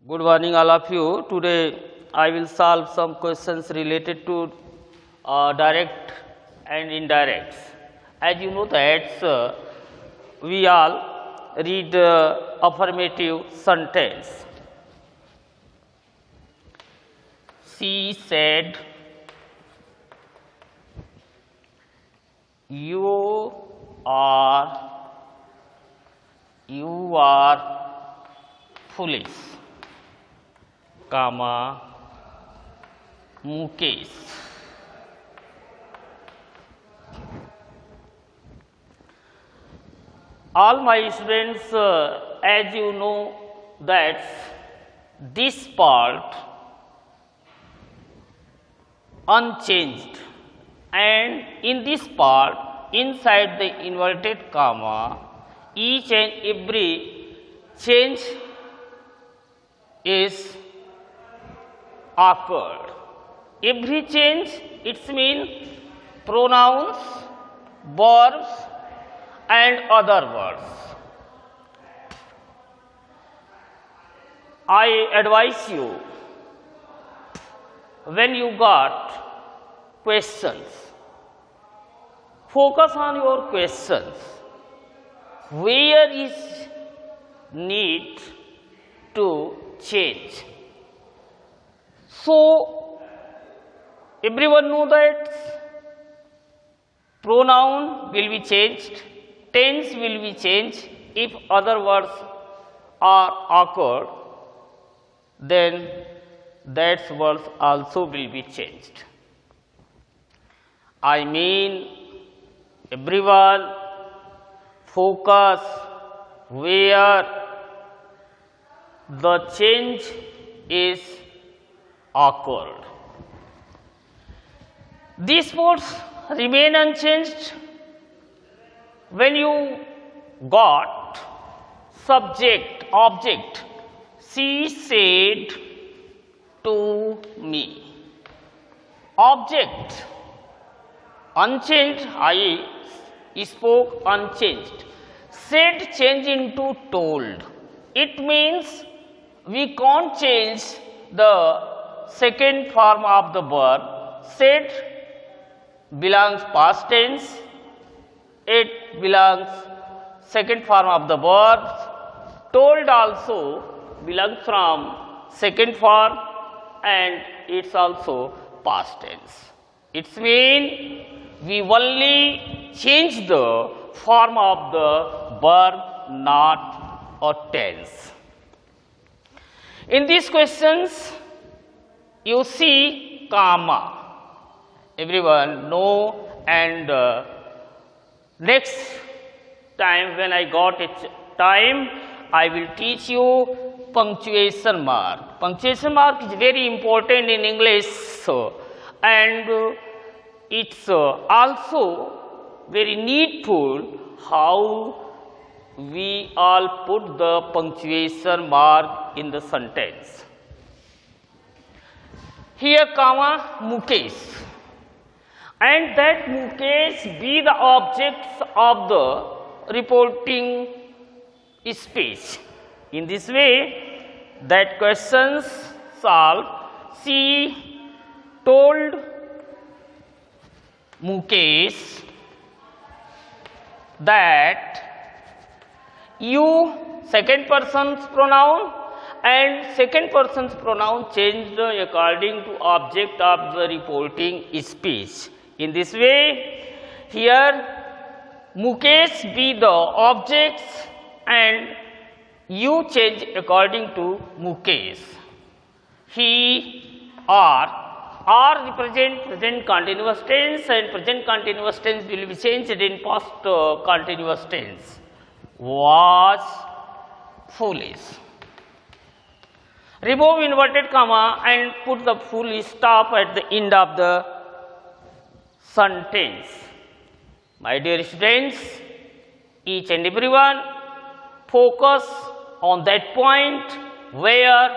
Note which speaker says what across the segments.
Speaker 1: Good morning all of you. Today I will solve some questions related to direct and indirect. As you know that we all read affirmative sentence. She said, you are foolish, comma, Mukesh. All my students, as you know that this part unchanged, and in this part inside the inverted comma each and every change is occurred. Every change, it means pronouns, verbs and other words. I advise you, when you got questions, focus on your questions. Where is need to change? So, everyone know that pronoun will be changed, tense will be changed. If other words are occurred, then that words also will be changed. I mean, everyone focus where the change is occurred. These words remain unchanged when you got subject, object. She said to me. Object unchanged, I spoke unchanged. Said change into told. It means we can't change the second form of the verb. Said belongs past tense, it belongs second form of the verb. Told also belongs from second form and it's also past tense. It means we only change the form of the verb, not a tense. In these questions, you see comma. Everyone know, and next time when I got it time, I will teach you punctuation mark. Punctuation mark is very important in English, and it's also very needful how we all put the punctuation mark in the sentence. Here comma Mukesh, and that Mukesh be the objects of the reporting speech. In this way, that questions solved. She told Mukesh that you, second person's pronoun, and second person's pronoun changed according to object of the reporting speech. In this way, here Mukesh be the objects and you change according to Mukesh. He are represent present continuous tense, and present continuous tense will be changed in past continuous tense. Was foolish. Remove inverted comma and put the full stop at the end of the sentence. My dear students, each and everyone focus on that point where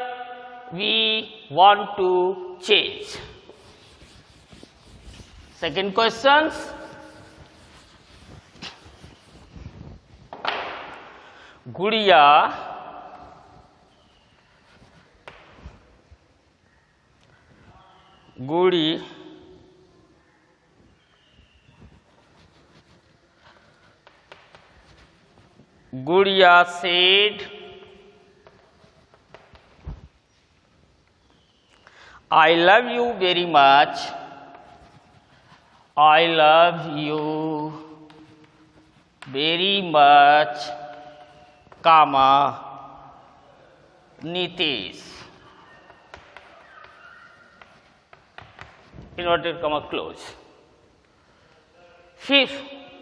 Speaker 1: we want to change. Second questions. Gudiya Guri Gudiya said, I love you very much. I love you very much, comma, Nitish. Inverted comma close. Fifth,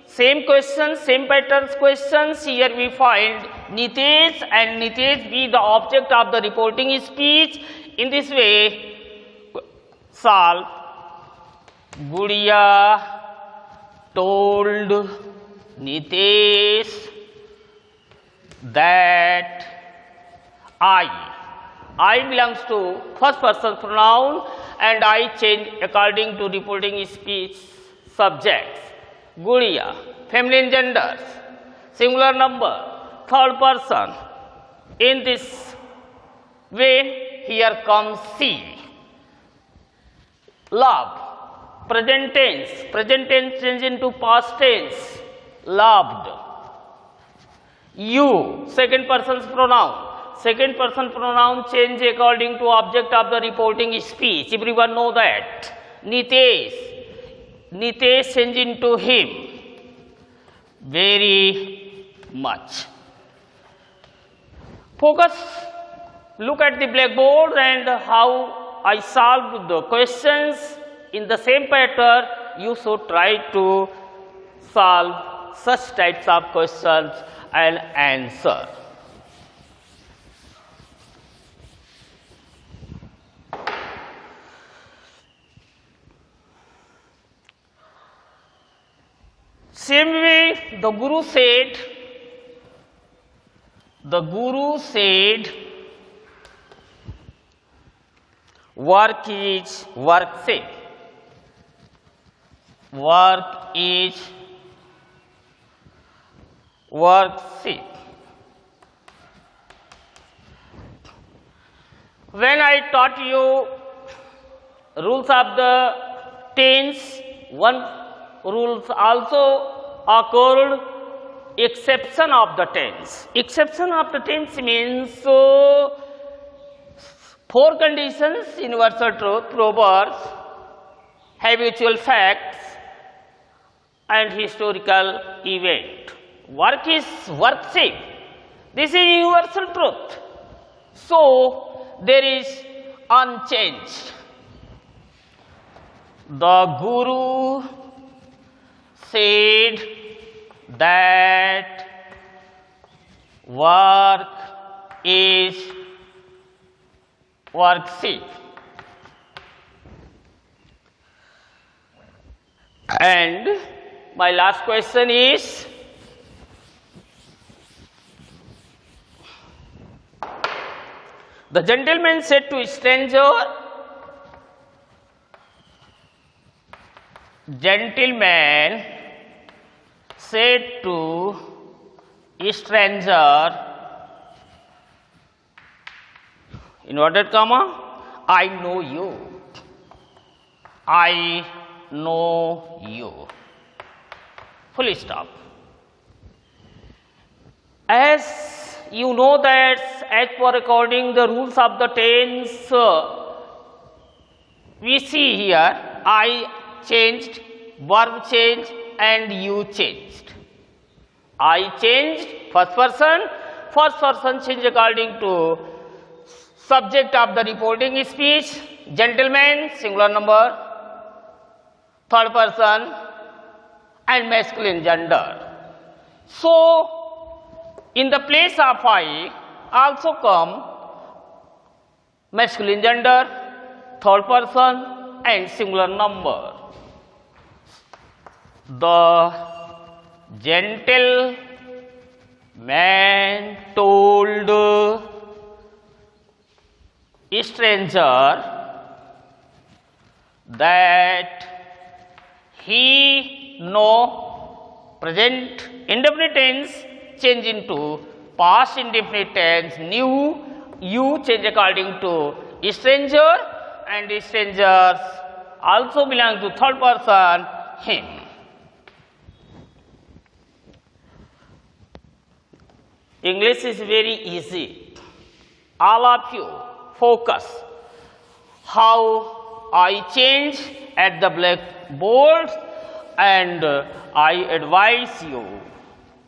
Speaker 1: same question, same patterns questions. Here we find Nitish and Nitish be the object of the reporting speech. In this way, solve. Gudiya told Nitish that I belongs to first person pronoun and I change according to reporting speech subjects. Gudiya, feminine genders, singular number, third person. In this way, here comes she. Love, present tense change into past tense, loved. You, second person's pronoun. Second person pronoun change according to object of the reporting speech. Everyone know that. Nitish change into him. Very much. Focus. Look at the blackboard and how I solved the questions in the same pattern. You should try to solve such types of questions and answer. Same way, the Guru said, work is work-shape. Work is work-shape. When I taught you rules of the tense, one rules also occurred, exception of the tense. Exception of the tense means four conditions: universal truth, proverbs, habitual facts, and historical event. Work is work-shape. This is universal truth. So there is unchanged. The Guru said that work is work-shape. And my last question is, the gentleman said to stranger, gentleman said to stranger, inverted comma, I know you. I know you. Full stop. As you know that as per according the rules of the tense, we see here I changed, verb changed and you changed. I changed, first person changed according to subject of the reporting speech, gentleman, singular number, third person and masculine gender. So, in the place of I also come masculine gender, third person and singular number. The gentleman told stranger that he know, present indefinite tense change into past indefinite tense, knew, you change according to stranger and stranger's also belongs to third person, him. English is very easy. All of you focus how I change at the blackboard, and I advise you,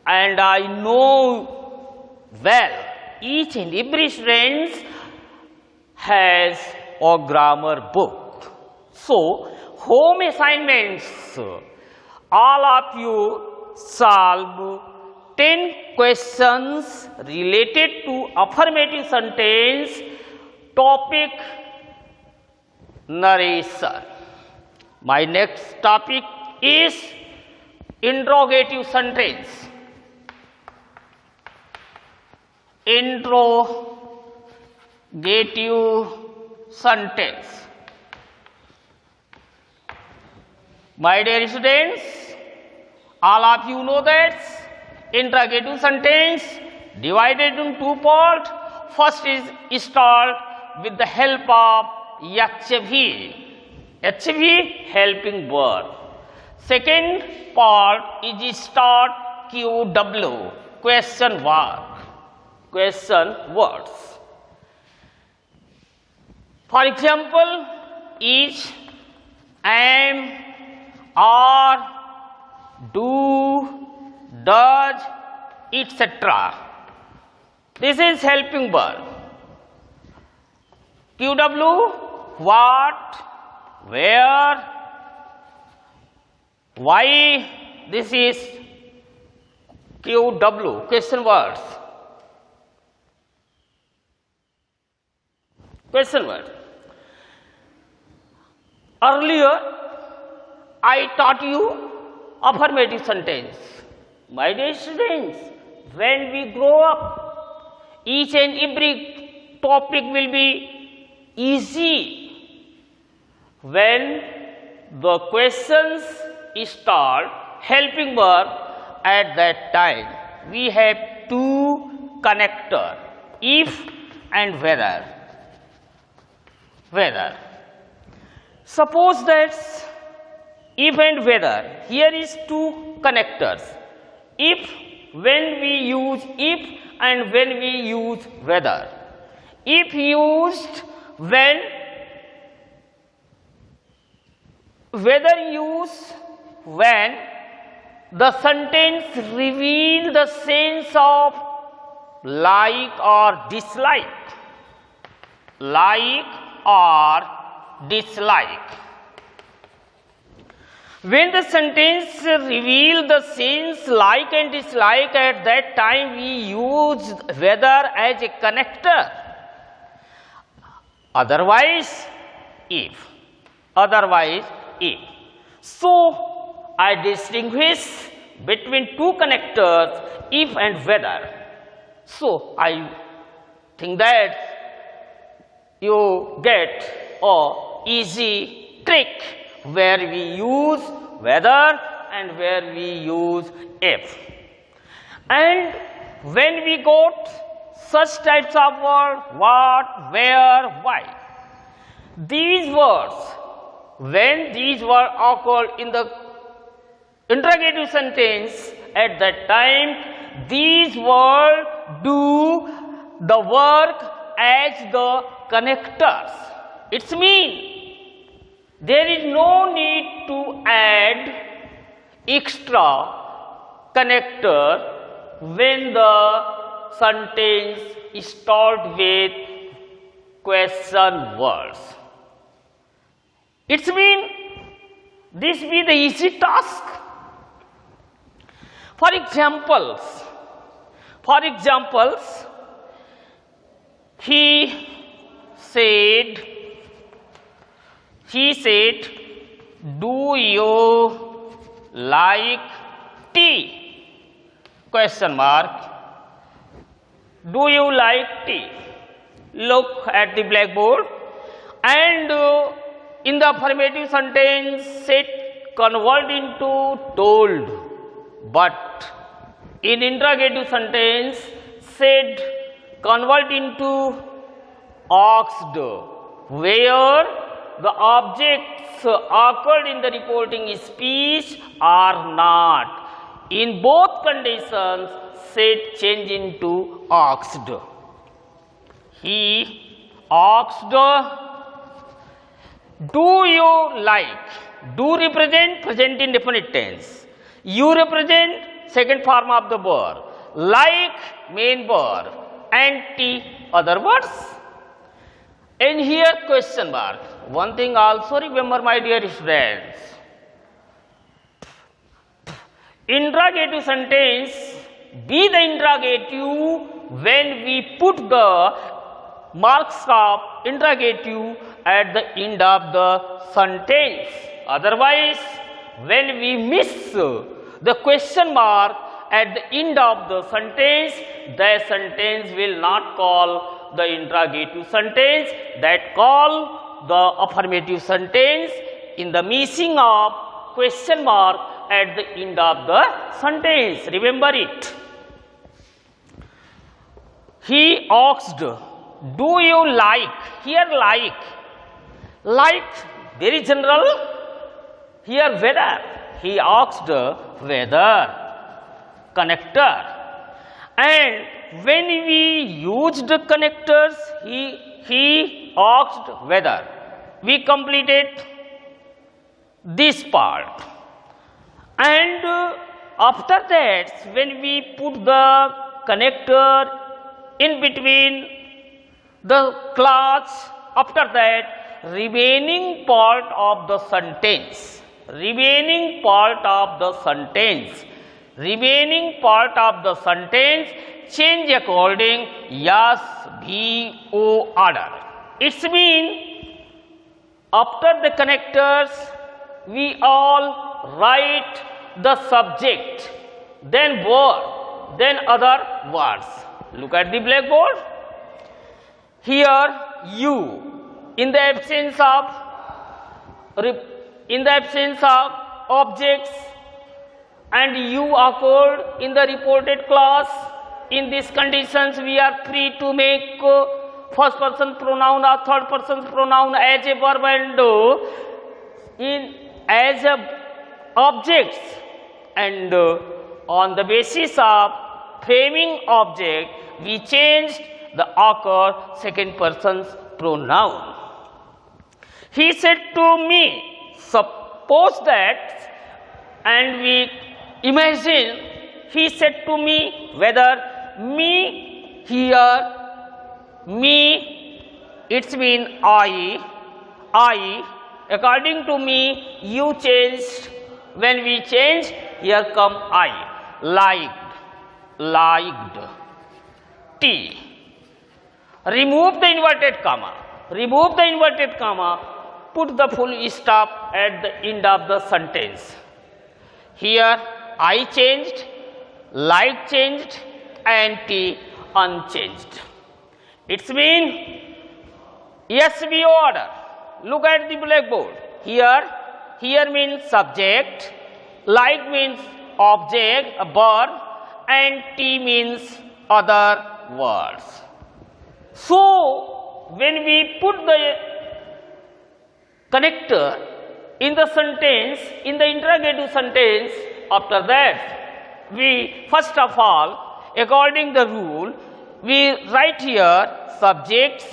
Speaker 1: and I know well each and every student has a grammar book. So, home assignments, all of you solve 10 questions related to affirmative sentence, topic narration. My next topic is interrogative sentence. Interrogative sentence. My dear students, all of you know that interrogative sentence divided in two parts. First is start with the help of HV. HV, helping verb. Second part is start QW, question words. For example, is, am, are, do, does, etc. This is helping verb. QW, what, where, why. This is QW, question words. Question word. Earlier, I taught you affirmative sentence. My dear students, when we grow up, each and every topic will be easy. When the questions start helping verb, at that time we have two connector, if and whether. Suppose that if and whether, here is two connectors. If, when we use if, and when we use whether. If used when, whether used when the sentence reveal the sense of like or dislike. Like or dislike. When the sentence reveal the sense like and dislike, at that time we use whether as a connector. Otherwise, if. So, I distinguish between two connectors, if and whether. So, I think that you get a easy trick where we use whether and where we use if. And when we got such types of words, what, where, why, these words, when these words occur in the interrogative sentence, at that time these words do the work as the connectors. It means there is no need to add extra connector when the sentence starts with question words. It means this be the easy task. For examples, he said, do you like tea? Question mark. Do you like tea? Look at the blackboard, and in the affirmative sentence said convert into told, but in interrogative sentence said convert into asked, where the objects occurred in the reporting speech or not. In both conditions, set change into asked. He asked, do you like? Do represent present indefinite tense. You represent second form of the verb. Like main verb and T other words. And here question mark. One thing also remember, my dear students. Interrogative sentence be the interrogative when we put the marks of interrogative at the end of the sentence. Otherwise, when we miss the question mark at the end of the sentence will not call the interrogative sentence, that call the affirmative sentence in the missing of question mark at the end of the sentence. Remember it. He asked, do you like? Here like very general. Here whether. He asked whether. Connector. And when we used connectors, he asked whether. We completed this part. And after that, when we put the connector in between the clause, after that remaining part of the sentence change according yes, V, O order. It's mean after the connectors we all write the subject, then verb, then other words. Look at the blackboard. Here you, in the absence of objects, and you occurred in the reported clause. In these conditions, we are free to make first person pronoun or third person pronoun as a verb and as a objects, and on the basis of framing object, we changed the occur second person's pronoun. He said to me, suppose that, and we imagine he said to me whether. Me here, me, it's mean I, according to me, you changed. When we change, here come I, liked, T. Remove the inverted comma, put the full stop at the end of the sentence. Here I changed, like changed, and T unchanged. It's mean SVO order. Look at the blackboard. Here means subject, like means object, a verb, and T means other words. So when we put the connector in the sentence, in the interrogative sentence, after that we first of all, according the rule, we write here subjects,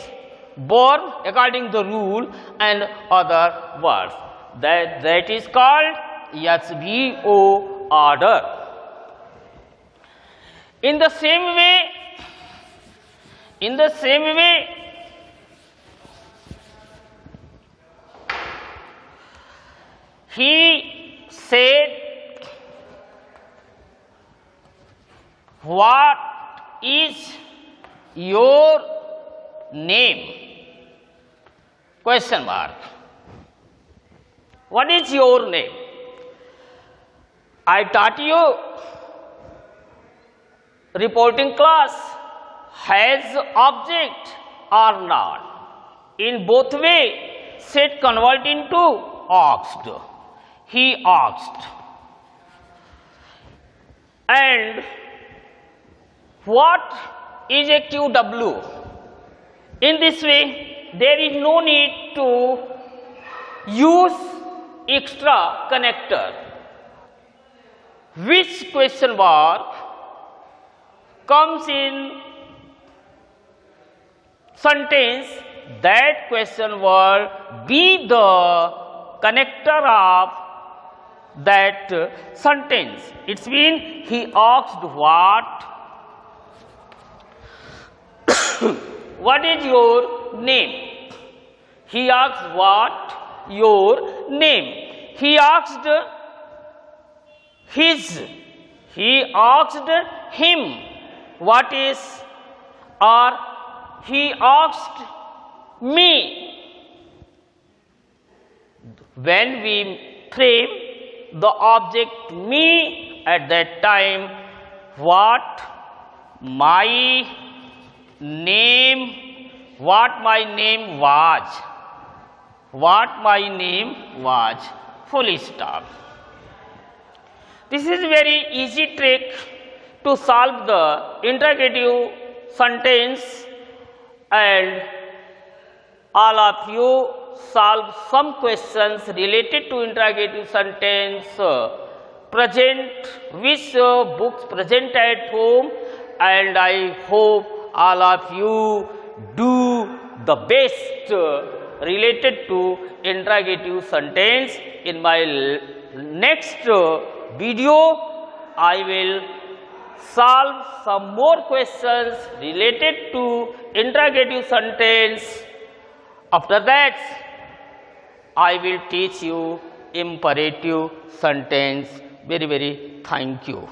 Speaker 1: verb according the rule, and other words. That is called SVO order. In the same way, he said, what is your name? Question mark. What is your name? I taught you reporting class has object or not. In both way, set convert into asked. He asked. And what is a QW? In this way, there is no need to use extra connector. Which question mark comes in sentence, that question will be the connector of that sentence. It means he asked what? What is your name? He asked what? Your name. He asked his. He asked him. What is? Or he asked me. When we frame the object me at that time, what my name was. What my name was. Full stop. This is very easy trick to solve the interrogative sentence, and all of you solve some questions related to interrogative sentence. Present which books present at home, and I hope all of you do the best related to interrogative sentence. In my next video, I will solve some more questions related to interrogative sentence. After that, I will teach you imperative sentence. Very thank you.